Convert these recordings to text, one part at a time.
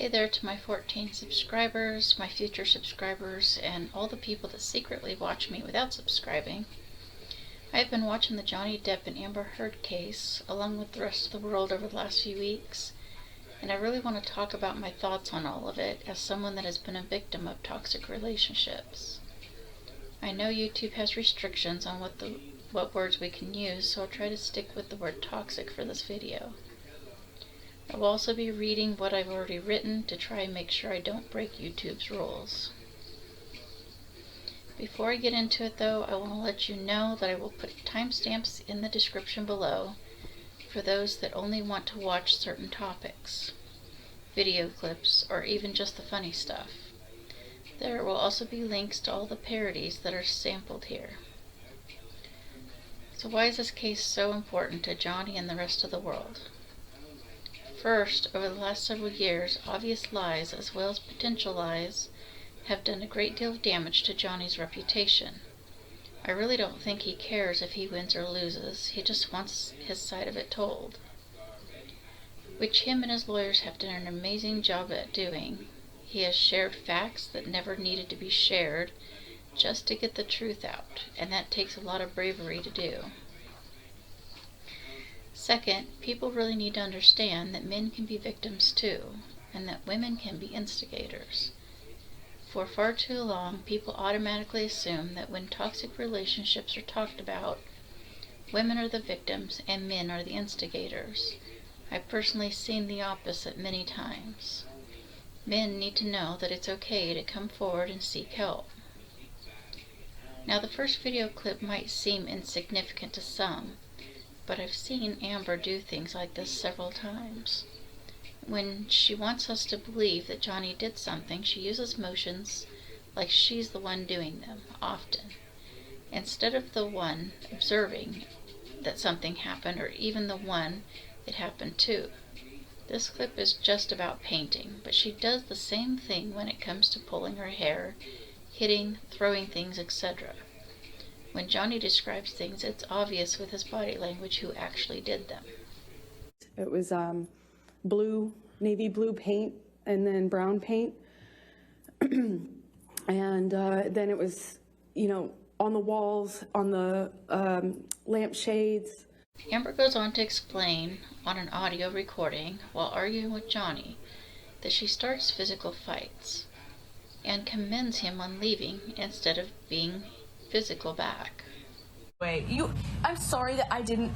Hey there to my 14 subscribers, my future subscribers, and all the people that secretly watch me without subscribing. I've been watching the Johnny Depp and Amber Heard case, along with the rest of the world over the last few weeks, and I really want to talk about my thoughts on all of it as someone that has been a victim of toxic relationships. I know YouTube has restrictions on what words we can use, so I'll try to stick with the word toxic for this video. I will also be reading what I've already written to try and make sure I don't break YouTube's rules. Before I get into it though, I want to let you know that I will put timestamps in the description below for those that only want to watch certain topics, video clips, or even just the funny stuff. There will also be links to all the parodies that are sampled here. So why is this case so important to Johnny and the rest of the world? First, over the last several years, obvious lies as well as potential lies have done a great deal of damage to Johnny's reputation. I really don't think he cares if he wins or loses, he just wants his side of it told, which him and his lawyers have done an amazing job at doing. He has shared facts that never needed to be shared just to get the truth out, and that takes a lot of bravery to do. Second, people really need to understand that men can be victims too, and that women can be instigators. For far too long, people automatically assume that when toxic relationships are talked about, women are the victims and men are the instigators. I've personally seen the opposite many times. Men need to know that it's okay to come forward and seek help. Now, the first video clip might seem insignificant to some, but I've seen Amber do things like this several times. When she wants us to believe that Johnny did something, she uses motions like she's the one doing them, often, instead of the one observing that something happened, or even the one it happened to. This clip is just about painting, but she does the same thing when it comes to pulling her hair, hitting, throwing things, etc. When Johnny describes things, it's obvious with his body language who actually did them. It was navy blue paint and then brown paint. And then it was, on the walls, on the lampshades. Amber goes on to explain on an audio recording while arguing with Johnny that she starts physical fights and commends him on leaving instead of being physical back. Wait, I'm sorry that I didn't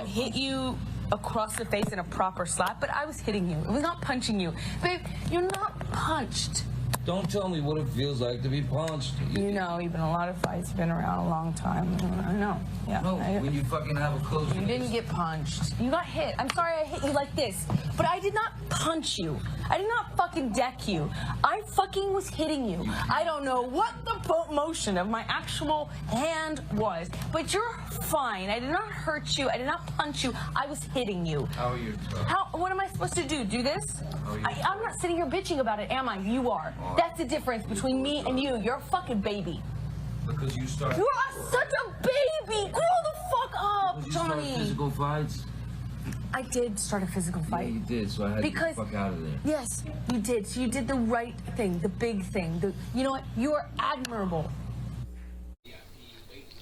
hit you across the face in a proper slap, but I was hitting you. It was not punching you. Babe, you're not punched. Don't tell me what it feels like to be punched. You know, you've been in a lot of fights, you've been around a long time. I know. Yeah. No, when you fucking have a close... You didn't get punched. You got hit. I'm sorry I hit you like this, but I did not punch you. I did not fucking deck you. I fucking was hitting you. I don't know what the motion of my actual hand was, but you're fine. I did not hurt you. I did not punch you. I was hitting you. How are you? What am I supposed to do? Do this? I'm not sitting here bitching about it, am I? You are. That's the difference between me and you. You're a fucking baby. Because you started... You are such a baby! Grow the fuck up, you Johnny! Started physical fights? I did start a physical fight. Yeah, you did, so I had to get the fuck out of there. Yes, you did. So you did the right thing, the big thing. You know what? You are admirable.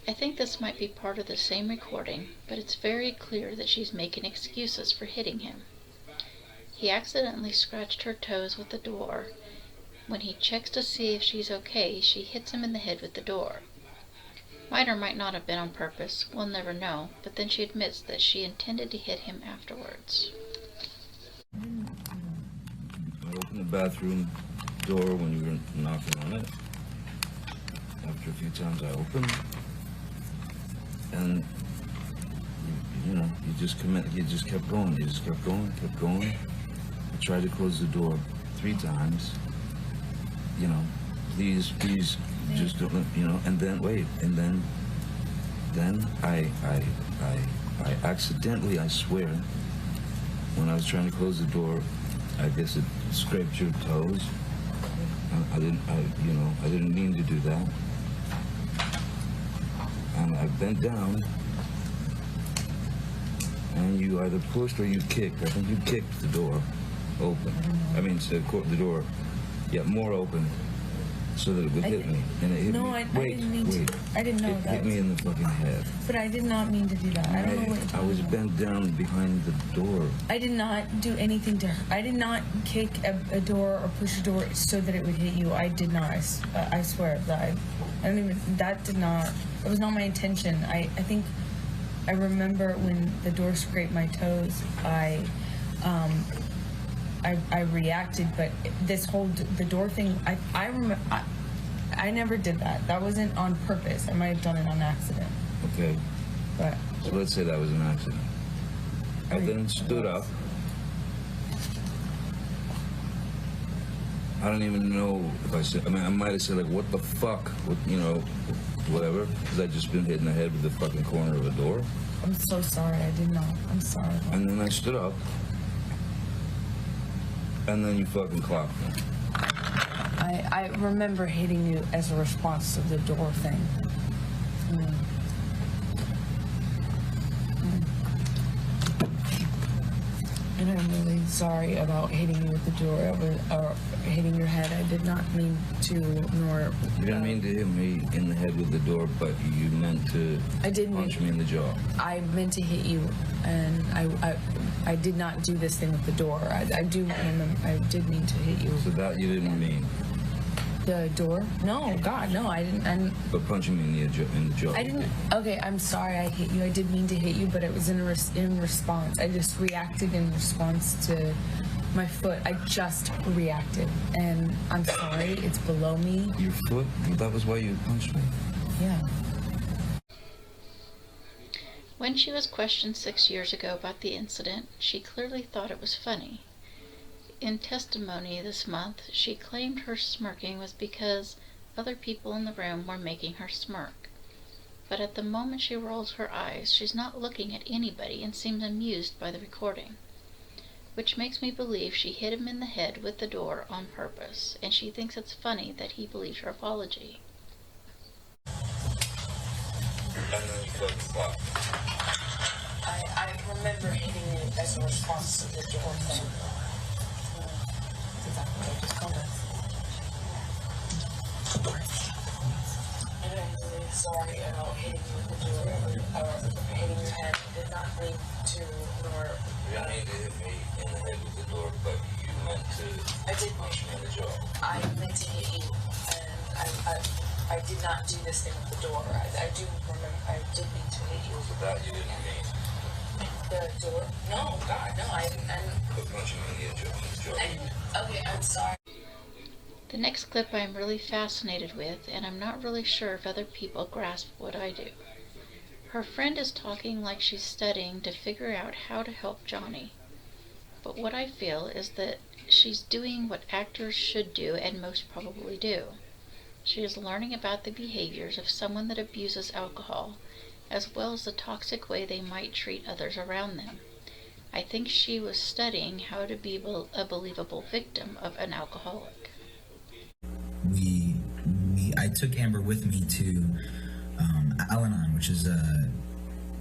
I think this might be part of the same recording, but it's very clear that she's making excuses for hitting him. He accidentally scratched her toes with the door. When he checks to see if she's okay, she hits him in the head with the door. Might or might not have been on purpose, we'll never know, but then she admits that she intended to hit him afterwards. I opened the bathroom door when you were knocking on it. After a few times I opened, and you just kept going. You just kept going. I tried to close the door 3 times. Please, just don't, and then wait, and then I accidentally, I swear, when I was trying to close the door, I guess it scraped your toes. I didn't mean to do that. And I bent down, and you either pushed or you kicked. I think you kicked the door. open. I mean, the door, more open, so that it would hit me. And it hit me. I didn't mean to. I didn't know that. It hit me in the fucking head. But I did not mean to do that. I don't know what you're talking I was about. bent down behind the door. I did not do anything to her. I did not kick a door or push a door so that it would hit you. I did not. I swear that I don't even. That did not. It was not my intention. I think I remember when the door scraped my toes. I reacted, but this whole the door thing. I remember. I never did that. That wasn't on purpose. I might have done it on accident. Okay. But so let's say that was an accident. I then stood up. I don't even know if I said. I mean, I might have said like, "What the fuck?" Whatever. Because I'd just been hit in the head with the fucking corner of a door. I'm so sorry. I did not. I'm sorry. And then I stood up. And then you fucking clocked me. I remember hitting you as a response to the door thing. And I'm really sorry about hitting you with the door or hitting your head. I did not mean to, nor... You didn't mean to hit me in the head with the door, but you meant to punch me in the jaw. I meant to hit you, and I did not do this thing with the door. I do remember, I did mean to hit you. So that you didn't mean? The door? No, God, no, I didn't. But punching me in the jaw. I didn't. Okay, I'm sorry I hit you. I did mean to hit you, but it was in response. I just reacted in response to my foot. I just reacted, and I'm sorry. It's below me. Your foot? That was why you punched me? Yeah. When she was questioned 6 years ago about the incident, she clearly thought it was funny. In testimony this month, she claimed her smirking was because other people in the room were making her smirk. But at the moment she rolls her eyes, she's not looking at anybody and seems amused by the recording, which makes me believe she hit him in the head with the door on purpose, and she thinks it's funny that he believes her apology. I remember hitting you as a response to the door thing. Exactly what I just told us. And I'm really sorry about hitting you with the door or hitting your head. I did not mean to, nor... You didn't mean to hit me in the head with the door, but you meant to punch me in the jaw. I meant to hit you, and I did not do this thing with the door. I do remember, I did mean to hit you. So that you didn't mean? The door? No, God, no, I didn't. But punching me in the jaw. Okay, I'm sorry. The next clip I'm really fascinated with, and I'm not really sure if other people grasp what I do. Her friend is talking like she's studying to figure out how to help Johnny. But what I feel is that she's doing what actors should do and most probably do. She is learning about the behaviors of someone that abuses alcohol, as well as the toxic way they might treat others around them. I think she was studying how to be a believable victim of an alcoholic. I took Amber with me to Al-Anon, which is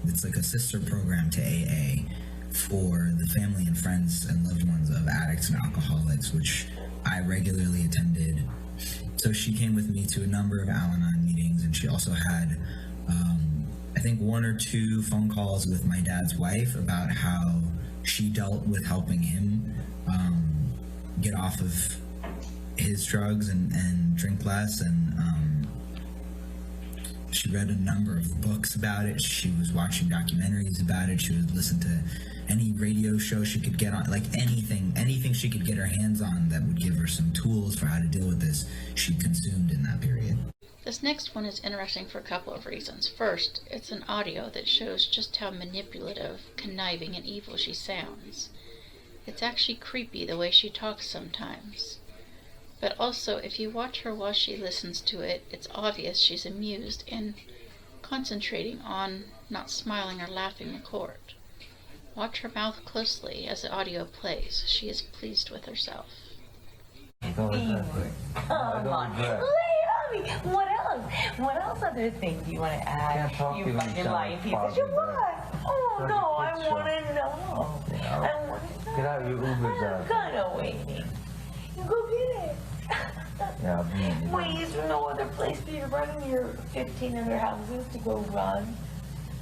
it's like a sister program to AA for the family and friends and loved ones of addicts and alcoholics, which I regularly attended. So she came with me to a number of Al-Anon meetings, and she also had I think 1 or 2 phone calls with my dad's wife about how she dealt with helping him get off of his drugs and drink less, and she read a number of books about it. She was watching documentaries about it. She would listen to any radio show she could get on, like anything she could get her hands on that would give her some tools for how to deal with this, she consumed in that period. This next one is interesting for a couple of reasons. First, it's an audio that shows just how manipulative, conniving, and evil she sounds. It's actually creepy the way she talks sometimes. But also, if you watch her while she listens to it, it's obvious she's amused and concentrating on not smiling or laughing in court. Watch her mouth closely as the audio plays. She is pleased with herself. Come on. Lay it on me. What else? What else other thing do you want to add? Can't talk to You me, fucking sound lying piece of positive. shit. What? Oh, Sorry, no, I good want to know. Yeah, I want to know. Get out your Ubers out. I'm kind of waiting. You go get it. Yeah, I'll be in Wait, is there no other place for you to run in your 15 other houses to go run?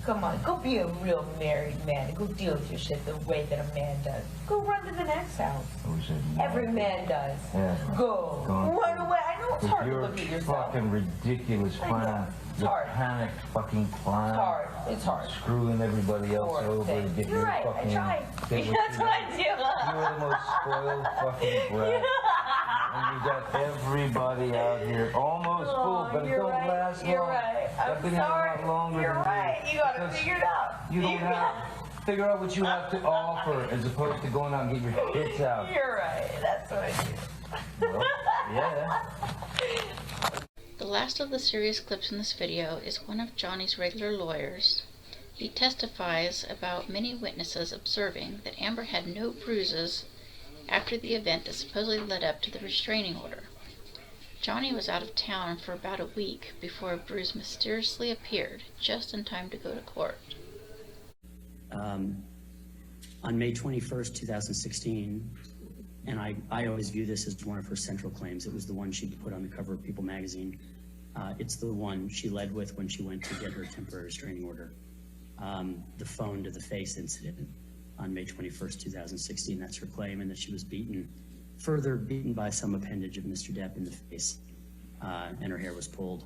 Come on, go be a real married man and go deal with your shit the way that a man does. Go run to the next house. Every man does. Yeah. Go. Run away. I know it's hard to look at yourself. Fucking ridiculous I know. plan. It's The hard. panic fucking plan. It's hard. It's hard. Screwing everybody else Poor over thing. to get You're your right. fucking. I tried. get what That's you what I want. do. You're the most spoiled fucking brat. And you got everybody out here almost full, but it you're don't right. last You're long. right. I've I'm been here a sorry. lot longer You're than right. You got it because figured out. You don't have. Figure out what you have to offer as opposed to going out and get your hits out. You're right. That's what I do. Well, yeah. The last of the serious clips in this video is one of Johnny's regular lawyers. He testifies about many witnesses observing that Amber had no bruises after the event that supposedly led up to the restraining order. Johnny was out of town for about a week before a bruise mysteriously appeared, just in time to go to court. On May 21st, 2016, and I always view this as one of her central claims. It was the one she put on the cover of People magazine. It's the one she led with when she went to get her temporary restraining order. The phone to the face incident on May 21st, 2016, that's her claim, and that she was further beaten by some appendage of Mr. Depp in the face, and her hair was pulled.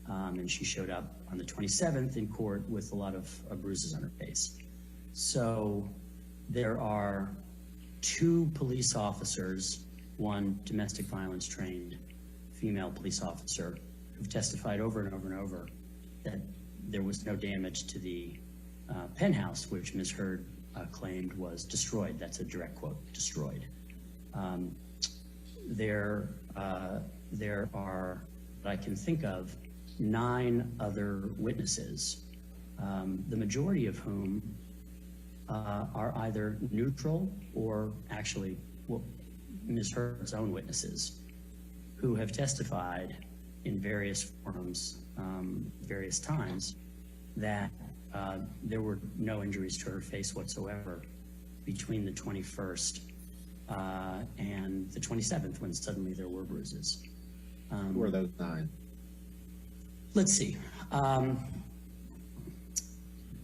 And she showed up on the 27th in court with a lot of bruises on her face. So there are 2 police officers, one domestic violence trained female police officer, who've testified over and over and over that there was no damage to the penthouse, which Ms. Heard claimed was destroyed. That's a direct quote, destroyed. There are, that I can think of, 9 other witnesses, the majority of whom are either neutral or actually, well, Ms. Heard's own witnesses, who have testified in various forums, various times, that there were no injuries to her face whatsoever between the 21st and the 27th, when suddenly there were bruises. Who were those 9? Let's see.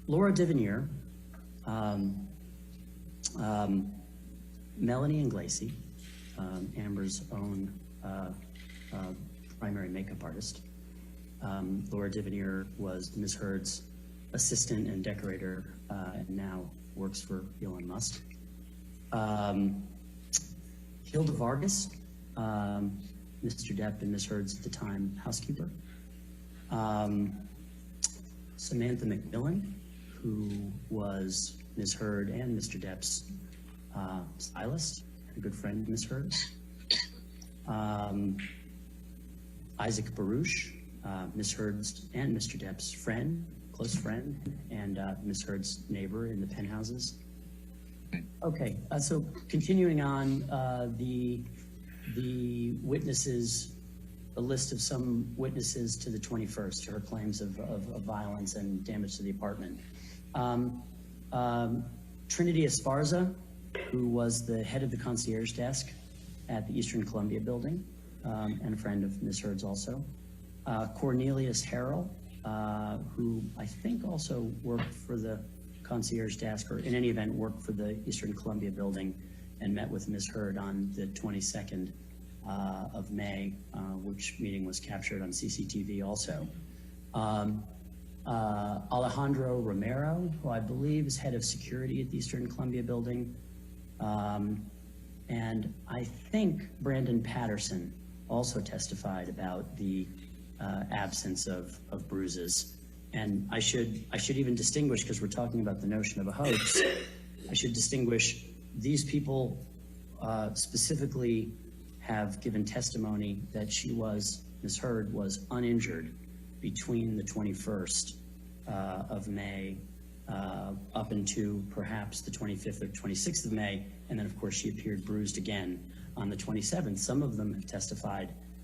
Laura Divinier, Melanie Inglesi, Amber's own primary makeup artist. Laura Divinier was Ms. Heard's assistant and decorator, and now works for Elon Musk. Hilda Vargas, Mr. Depp and Ms. Heard's at the time housekeeper. Samantha McMillan, who was Ms. Heard and Mr. Depp's stylist, a good friend of Ms. Heard's. Isaac Baruch, Ms. Heard's and Mr. Depp's friend, close friend, and Ms. Heard's neighbor in the penthouses. Okay, so continuing on, the witnesses, a list of some witnesses to the 21st, to her claims of violence and damage to the apartment. Trinity Esparza, who was the head of the concierge desk at the Eastern Columbia building, and a friend of Ms. Heard's also. Cornelius Harrell, who I think also worked for the concierge desk, or in any event worked for the Eastern Columbia building, and met with Ms. Heard on the 22nd of May, which meeting was captured on CCTV also. Alejandro Romero, who I believe is head of security at the Eastern Columbia building. And I think Brandon Patterson also testified about the absence of bruises. And I should even distinguish, because we're talking about the notion of a hoax, I should distinguish these people specifically have given testimony that Ms. Heard was uninjured between the 21st of May up into perhaps the 25th or 26th of May, and then of course she appeared bruised again on the 27th. Some of them have testified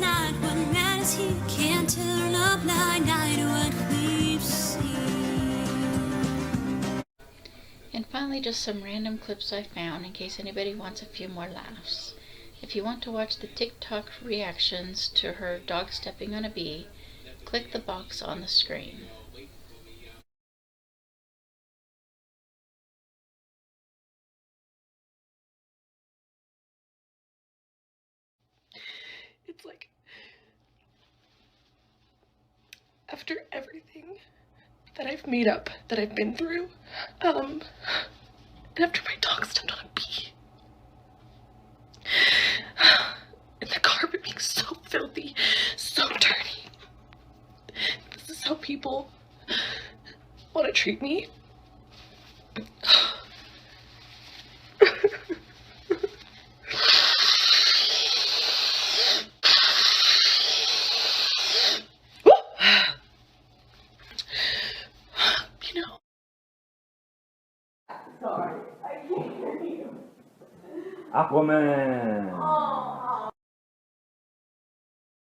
not what matters here. Can't turn a blind eye to what we've seen. And finally, just some random clips I found in case anybody wants a few more laughs. If you want to watch the TikTok reactions to her dog stepping on a bee, click the box on the screen. It's like, after everything that I've made up, that I've been through, and after my dog stepped on a bee, and the carpet being so filthy, so dirty, this is how people want to treat me. Aquaman!